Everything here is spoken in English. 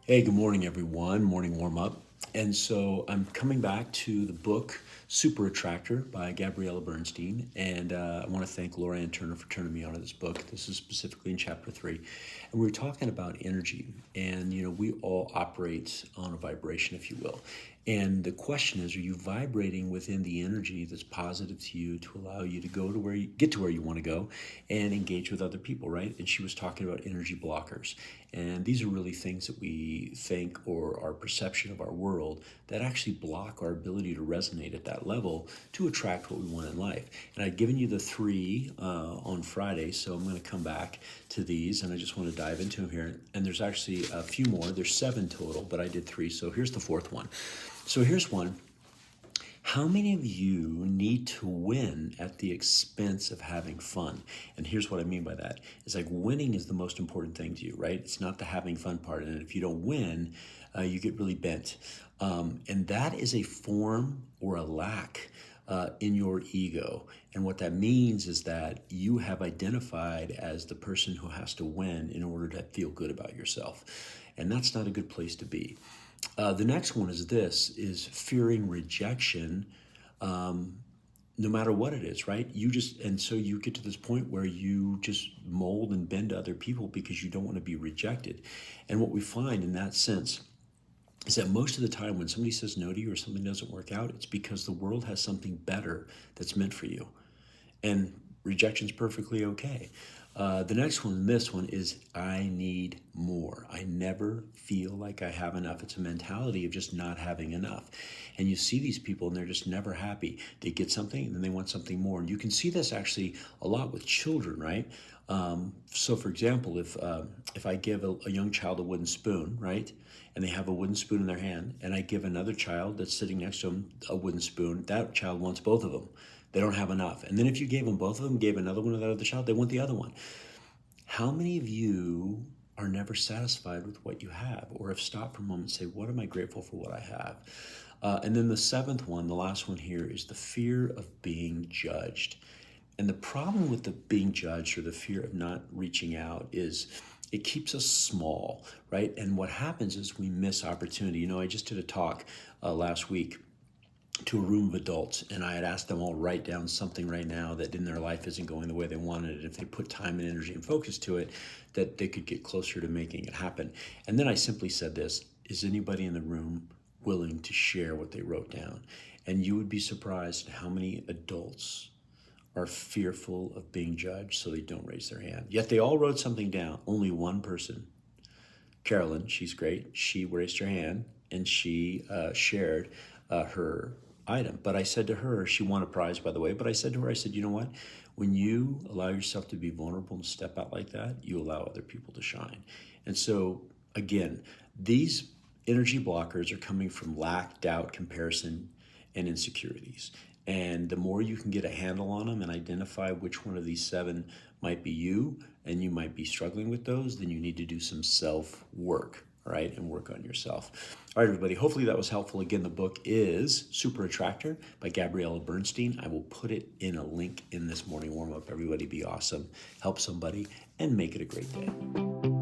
Hey, good morning, everyone. Morning warm up. And so I'm coming back to the book Super Attractor by Gabriella Bernstein. And I want to thank Laura Ann Turner for turning me on to this book. This is specifically in chapter 3. And we were talking about energy. And, we all operate on a vibration, if you will. And the question is, are you vibrating within the energy that's positive to you to allow you to go to where you get to where you want to go and engage with other people, right? And she was talking about energy blockers. And these are really things that we think or our perception of our world that actually block our ability to resonate at that level to attract what we want in life. And I'd given you the three on Friday, so I'm going to come back to these and I just want to dive into them here. And there's actually a few more. There's 7 total, but I did 3. So here's the 4th one. So here's one. How many of you need to win at the expense of having fun? And here's what I mean by that. It's like winning is the most important thing to you, right? It's not the having fun part. And if you don't win, you get really bent. And that is a form or a lack in your ego. And what that means is that you have identified as the person who has to win in order to feel good about yourself. And that's not a good place to be. The next one is fearing rejection, no matter what it is, right? And so you get to this point where you just mold and bend to other people because you don't want to be rejected. And what we find in that sense is that most of the time when somebody says no to you or something doesn't work out, it's because the world has something better that's meant for you. And rejection's perfectly okay. The next one, this one is I need more. I never feel like I have enough. It's a mentality of just not having enough. And you see these people and they're just never happy. They get something and then they want something more. And you can see this actually a lot with children, right? So for example, if I give a young child a wooden spoon, right? And they have a wooden spoon in their hand, and I give another child that's sitting next to them a wooden spoon, that child wants both of them. They don't have enough. And then if you gave them both of them, gave another one to that other child, they want the other one. How many of you are never satisfied with what you have or have stopped for a moment and say, what am I grateful for what I have? And then the 7th one, the last one here, is the fear of being judged. And the problem with the being judged or the fear of not reaching out is it keeps us small, right? And what happens is we miss opportunity. I just did a talk last week to a room of adults, and I had asked them all write down something right now that in their life isn't going the way they wanted it. If they put time and energy and focus to it, that they could get closer to making it happen. And then I simply said this: is anybody in the room willing to share what they wrote down? And you would be surprised at how many adults are fearful of being judged, so they don't raise their hand. Yet they all wrote something down. Only one person, Carolyn, she's great, she raised her hand and she shared her item. But I said to her, she won a prize, by the way, but I said to her, I said, you know what? When you allow yourself to be vulnerable and step out like that, you allow other people to shine. And so, again, these energy blockers are coming from lack, doubt, comparison, and insecurities. And the more you can get a handle on them and identify which one of these 7 might be you, and you might be struggling with those, then you need to do some self work, all right, and work on yourself. All right, everybody, hopefully that was helpful. Again, the book is Super Attractor by Gabriella Bernstein. I will put it in a link in this morning warm up. Everybody be awesome, help somebody, and make it a great day.